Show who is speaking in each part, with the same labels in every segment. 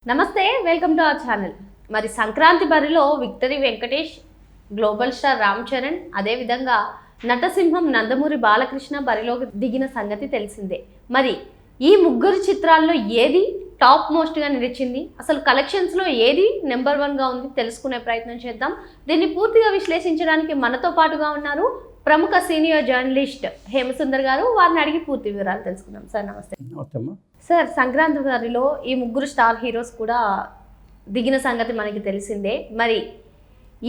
Speaker 1: నమస్తే, welcome to our channel. మరి సంక్రాంతి బరిలో victory Venkatesh, global star Ram Charan, అదేవిధంగా నటసింహం నందమూరి బాలకృష్ణ బరిలోకి దిగిన సంగతి తెలిసిందే. మరి ఈ ముగ్గురు చిత్రాల్లో ఏది టాప్ మోస్ట్గా నిలిచింది, అసలు కలెక్షన్స్లో ఏది నెంబర్ 1గా ఉంది తెలుసుకునే ప్రయత్నం చేద్దాం. దీన్ని పూర్తిగా విశ్లేషించడానికి మనతో పాటుగా ఉన్నారు ప్రముఖ సీనియర్ జర్నలిస్ట్ హేమసుందర్ గారు. వారిని అడిగి పూర్తి వివరాలు తెలుసుకుందాం. సార్ నమస్తే. సార్, సంక్రాంతి బరిలో ఈ ముగ్గురు స్టార్ హీరోస్ కూడా దిగిన సంగతి మనకి తెలిసిందే. మరి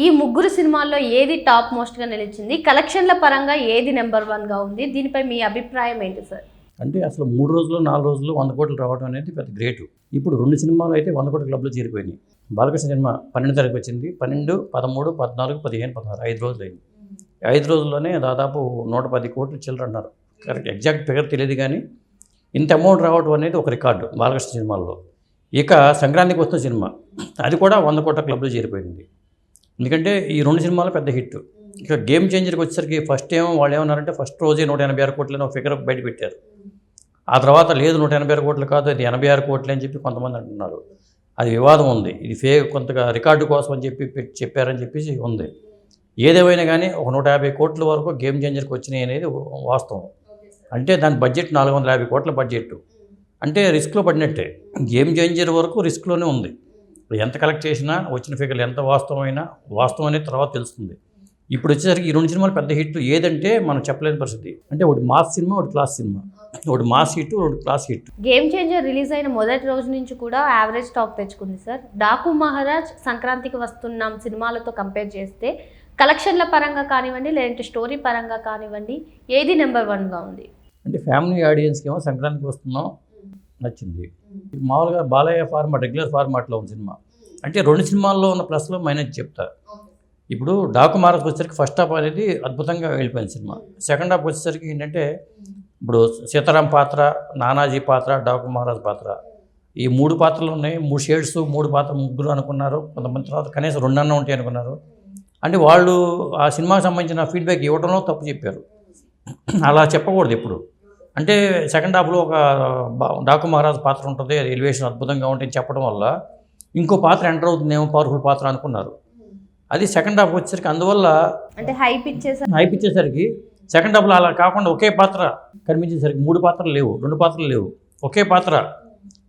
Speaker 1: ఈ ముగ్గురు సినిమాల్లో ఏది టాప్ మోస్ట్గా నిలిచింది, కలెక్షన్ల పరంగా ఏది నెంబర్ 1గా ఉంది, దీనిపై మీ అభిప్రాయం ఏంటి సార్?
Speaker 2: అంటే అసలు 3 రోజులు 4 రోజులు 100 కోట్లు రావడం అనేది పెద్ద గ్రేటు. ఇప్పుడు 2 సినిమాలు అయితే 100 కోట్ల క్లబ్లో చేరిపోయినాయి. బాలకృష్ణ సినిమా 12 తారీఖు వచ్చింది, 12, 13, 14, 15, 16 5 రోజులు అయింది. 5 రోజుల్లోనే దాదాపు 110 కోట్లు చిల్లర అన్నారు. కరెక్ట్ ఎగ్జాక్ట్ ఫిగర్ తెలియదు, కానీ ఇంత అమౌంట్ రావడం అనేది ఒక రికార్డు బాలకృష్ణ సినిమాల్లో. ఇక సంక్రాంతికి వస్తున్న సినిమా అది కూడా 100 కోట్ల క్లబ్లో చేరిపోయింది. ఎందుకంటే ఈ 2 సినిమాలు పెద్ద హిట్. ఇక గేమ్ చేంజర్కి వచ్చేసరికి ఫస్ట్ ఏమో వాళ్ళు ఏమన్నారంటే ఫస్ట్ రోజే 186 కోట్లని ఒక ఫిగర్ బయట పెట్టారు. ఆ తర్వాత లేదు 186 కోట్లు కాదు, అది 86 కోట్లు అని చెప్పి కొంతమంది అంటున్నారు. అది వివాదం ఉంది, ఇది కొంతగా రికార్డు కోసం అని చెప్పి చెప్పారని చెప్పేసి ఉంది. ఏదేమైనా కానీ ఒక 150 కోట్ల వరకు గేమ్ చేంజర్కి వచ్చినాయి అనేది వాస్తవం. అంటే దాని బడ్జెట్ 450 కోట్ల బడ్జెట్, అంటే రిస్క్లో పడినట్టే. గేమ్ చేంజర్ వరకు రిస్క్లోనే ఉంది. ఎంత కలెక్ట్ చేసినా వచ్చిన ఫిగర్లు ఎంత వాస్తవం అనేది తర్వాత తెలుస్తుంది. ఇప్పుడు వచ్చేసరికి ఈ 2 సినిమాలు పెద్ద హిట్ ఏదంటే మనం చెప్పలేని పరిస్థితి. అంటే ఒకటి మాస్ సినిమా, ఒకటి క్లాస్ సినిమా. ఒకటి మాస్ హిట్, ఒకటి class hit.
Speaker 1: Game changer release అయిన మొదటి రోజు నుంచి కూడా యావరేజ్ టాక్ తెచ్చుకుంది సార్. డాకు మహారాజ్, సంక్రాంతికి వస్తున్నాం సినిమాలతో కంపేర్ చేస్తే కలెక్షన్ల పరంగా కానివ్వండి, లేదంటే స్టోరీ పరంగా కానివ్వండి, ఏది నెంబర్ 1గా ఉంది?
Speaker 2: అంటే ఫ్యామిలీ ఆడియన్స్కి ఏమో సంక్రాంతికి వస్తున్నాం నచ్చింది. మామూలుగా బాలయ్య ఫార్మాట్, రెగ్యులర్ ఫార్మాట్లో ఉన్న సినిమా. అంటే 2 సినిమాల్లో ఉన్న ప్లస్లో మైనస్ చెప్తారు. ఇప్పుడు డాకు మహారాజ్ వచ్చేసరికి ఫస్ట్ హాఫ్ అనేది అద్భుతంగా వెళ్ళిపోయింది సినిమా. సెకండ్ హాఫ్ వచ్చేసరికి ఏంటంటే ఇప్పుడు సీతారాం పాత్ర, నానాజీ పాత్ర, డాకు మహారాజ్ పాత్ర, ఈ 3 పాత్రలు ఉన్నాయి. 3 షేడ్స్, 3 పాత్ర ముగ్గురు అనుకున్నారు. కొంతమంది తర్వాత కనీసం 2 అన్న ఉంటాయి అనుకున్నారు. అంటే వాళ్ళు ఆ సినిమాకి సంబంధించిన ఫీడ్బ్యాక్ ఇవ్వడంలో తప్పు చెప్పారు. అలా చెప్పకూడదు ఎప్పుడు. అంటే సెకండ్ హాఫ్లో ఒక డాకు మహారాజ్ పాత్ర ఉంటుంది, అది ఎలివేషన్ అద్భుతంగా ఉంటుంది చెప్పడం వల్ల ఇంకో పాత్ర ఎంటర్ అవుతుందేమో, పవర్ఫుల్ పాత్ర అనుకున్నారు. అది సెకండ్ హాఫ్ వచ్చేసరికి అందువల్ల
Speaker 1: అంటే హైప్
Speaker 2: ఇచ్చేసరికి సెకండ్ హాఫ్లో అలా కాకుండా ఒకే పాత్ర కనిపించేసరికి 3 పాత్రలు లేవు, 2 పాత్రలు లేవు, ఒకే పాత్ర,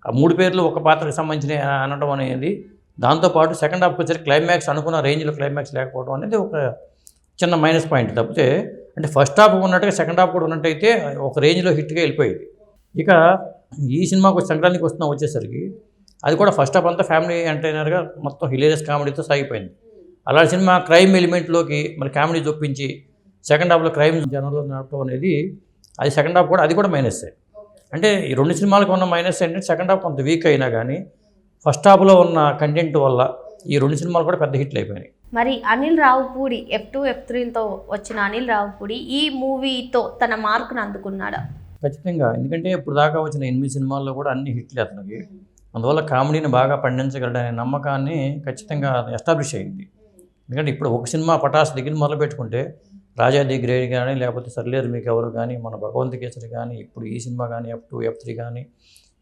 Speaker 2: ఆ 3 పేర్లు ఒక పాత్రకు సంబంధించిన అనడం అనేది. దాంతోపాటు సెకండ్ హాఫ్కి వచ్చేసరికి క్లైమాక్స్ అనుకున్న రేంజ్లో క్లైమాక్స్ లేకపోవడం అనేది ఒక చిన్న మైనస్ పాయింట్ తప్పితే, అంటే ఫస్ట్ హాఫ్ ఉన్నట్టుగా సెకండ్ హాఫ్ కూడా ఉన్నట్టయితే ఒక రేంజ్లో హిట్గా వెళ్ళిపోయేది. ఇక ఈ సినిమాకు సంక్రాంతికి వచ్చేసరికి అది కూడా ఫస్ట్ హాఫ్ అంతా ఫ్యామిలీ ఎంటర్టైనర్గా మొత్తం హిలేరియస్ కామెడీతో సాగిపోయింది. అలాంటి సినిమా క్రైమ్ ఎలిమెంట్లోకి మరి కామెడీ చొప్పించి సెకండ్ హాఫ్లో క్రైమ్ జనంలో నడపడం అనేది అది సెకండ్ హాఫ్ కూడా అది కూడా మైనస్సే. అంటే ఈ 2 సినిమాలకు ఉన్న మైనస్ ఏంటంటే సెకండ్ హాఫ్ కొంత వీక్ అయినా కానీ ఫస్ట్ హాఫ్లో ఉన్న కంటెంట్ వల్ల ఈ 2 సినిమాలు కూడా పెద్ద హిట్లు అయిపోయినాయి.
Speaker 1: మరి అనిల్ రావుపూడి F2, F3లతో వచ్చిన అనిల్ రావుపూడి ఈ మూవీతో తన మార్కును అందుకున్నాడా?
Speaker 2: ఖచ్చితంగా. ఎందుకంటే ఇప్పుడు దాకా వచ్చిన 8 సినిమాల్లో కూడా అన్ని హిట్లు అతనికి. అందువల్ల కామెడీని బాగా పండించగలడనే నమ్మకాన్ని ఖచ్చితంగా ఎస్టాబ్లిష్ అయింది. ఎందుకంటే ఇప్పుడు ఒక సినిమా పటాస్ దగ్గర మొదలు పెట్టుకుంటే రాజా ది గ్రేట్ కానీ, లేకపోతే సర్లేరు మీకు ఎవరు కానీ, మన భగవంత్ కేసరి కానీ, ఇప్పుడు ఈ సినిమా కానీ, F2, F3 కానీ,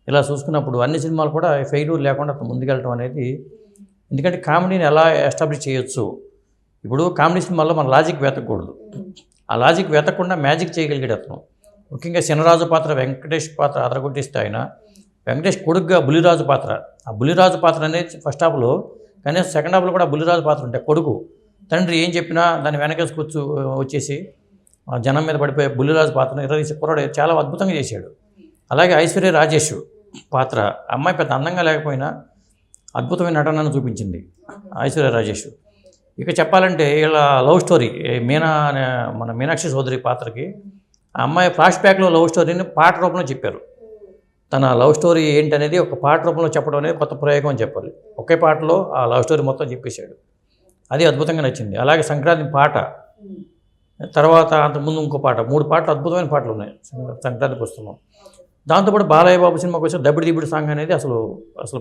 Speaker 2: ఇలా చూసుకున్నప్పుడు అన్ని సినిమాలు కూడా ఫెయిల్యూర్ లేకుండా ముందుకెళ్ళటం అనేది. ఎందుకంటే కామెడీని ఎలా ఎస్టాబ్లిష్ చేయొచ్చు. ఇప్పుడు కామెడీ సినిమాల్లో మన లాజిక్ వెతకూడదు, ఆ లాజిక్ వెతకకుండా మ్యాజిక్ చేయగలిగాడు అతను. ముఖ్యంగా చినరాజు పాత్ర, వెంకటేష్ పాత్ర అదరగొట్టిస్తే ఆయన వెంకటేష్ కొడుకుగా బులిరాజు పాత్ర, ఆ బులిరాజు పాత్ర అనేది ఫస్ట్ హాఫ్లో, కానీ సెకండ్ హాఫ్లో కూడా బులిరాజు పాత్ర ఉంటాయి. కొడుకు తండ్రి ఏం చెప్పినా దాన్ని వెనకేసుకొచ్చు వచ్చేసి జనం మీద పడిపోయే బులిరాజు పాత్రను ఇరవై కుర్రాడు చాలా అద్భుతంగా చేశాడు. అలాగే ఐశ్వర్య రాజేష్ పాత్ర, అమ్మాయి పెద్ద అందంగా లేకపోయినా అద్భుతమైన నటనను చూపించింది ఐశ్వర్య రాజేష్. ఇక చెప్పాలంటే వీళ్ళ లవ్ స్టోరీ మన మీనాక్షి సోదరి పాత్రకి ఆ అమ్మాయి ఫ్లాష్ బ్యాక్లో లవ్ స్టోరీని పాట రూపంలో చెప్పారు. తన లవ్ స్టోరీ ఏంటనేది ఒక పాట రూపంలో చెప్పడం అనేది కొత్త ప్రయోగం అని చెప్పాలి. ఒకే పాటలో ఆ లవ్ స్టోరీ మొత్తం చెప్పేశాడు. అది అద్భుతంగా నచ్చింది. అలాగే సంక్రాంతి పాట తర్వాత అంతకుముందు ఇంకో పాట, 3 పాటలు అద్భుతమైన పాటలు ఉన్నాయి సంక్రాంతికి వస్తున్నాం. దాంతోపాటు బాలయ్య బాబు సినిమాకి వచ్చే దబ్బిడి దిబ్బిడి సాంగ్ అనేది అసలు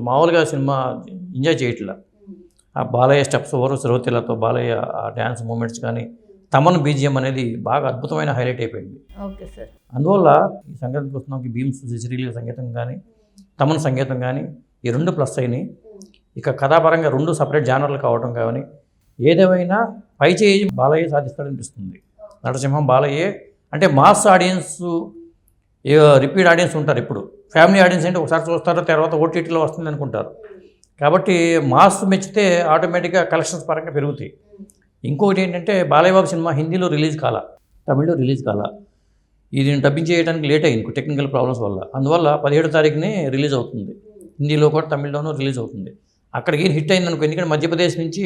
Speaker 2: మామూలుగా సినిమా ఎంజాయ్ చేయట్లా. ఆ బాలయ్య స్టెప్స్, శ్రోతిలతో బాలయ్య ఆ డ్యాన్స్ మూమెంట్స్ కానీ, తమన్ బీజిఎం అనేది బాగా అద్భుతమైన హైలైట్ అయిపోయింది.
Speaker 1: Okay sir.
Speaker 2: అందువల్ల ఈ సంక్రాంతికి వస్తున్నాం భీమ్స్ శ్రీలీల సంగీతం కానీ, తమన్ సంగీతం కానీ ఈ రెండు ప్లస్ అయినాయి. ఇక కథాపరంగా రెండు సపరేట్ జానర్లు కావడం కానీ ఏదేమైనా పై చేయి బాలయ్య సాధిస్తాడనిపిస్తుంది. నటసింహం బాలయ్యే అంటే మాస్ ఆడియన్స్, రిపీట్ ఆడియన్స్ ఉంటారు. ఇప్పుడు ఫ్యామిలీ ఆడియన్స్ అంటే ఒకసారి చూస్తారు, తర్వాత ఓటీటీలో వస్తుంది అనుకుంటారు. కాబట్టి మాస్ మెచ్చితే ఆటోమేటిక్గా కలెక్షన్స్ పరంగా పెరుగుతాయి. ఇంకొకటి ఏంటంటే బాలయ్య బాబు సినిమా హిందీలో రిలీజ్ కాల, తమిళ్లో రిలీజ్ కాల. ఇది డబ్బింగ్ చేయడానికి లేట్ అయింది టెక్నికల్ ప్రాబ్లమ్స్ వల్ల. అందువల్ల 17వ తారీఖునే రిలీజ్ అవుతుంది. హిందీలో కూడా తమిళ్లోనూ రిలీజ్ అవుతుంది. అక్కడికి హిట్ అయింది అనుకో, ఎందుకంటే మధ్యప్రదేశ్ నుంచి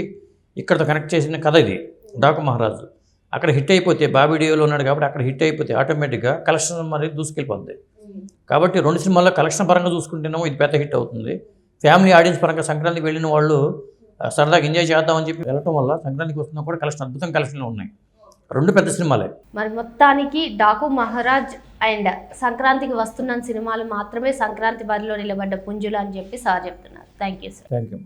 Speaker 2: ఇక్కడతో కనెక్ట్ చేసిన కథ ఇది డాకు మహారాజు. అక్కడ హిట్ అయిపోతే బాబీడియోలో ఉన్నాడు కాబట్టి అక్కడ హిట్ అయిపోతే ఆటోమేటిక్గా కలెక్షన్ మరి దూసుకెళ్ళిపోద్ది. కాబట్టి రెండు సినిమాల్లో కలెక్షన్ పరంగా చూసుకుంటేనేమో ఇది పెద్ద హిట్ అవుతుంది. ఫ్యామిలీ ఆడియన్స్ పరంగా సంక్రాంతికి వెళ్ళిన వాళ్ళు సరదాగా ఎంజాయ్ చేద్దామని చెప్పి వెళ్ళటం వల్ల సంక్రాంతికి వస్తున్నా కూడా కలెక్షన్ అద్భుతం కలెక్షన్లు ఉన్నాయి. రెండు పెద్ద సినిమాలే.
Speaker 1: మరి మొత్తానికి డాకు మహారాజ్ అండ్ సంక్రాంతికి వస్తున్న సినిమాలు మాత్రమే సంక్రాంతి బరిలో నిలబడ్డ పుంజులు అని చెప్పి సార్ చెప్తున్నారు. Thank you sir.
Speaker 2: Thank you.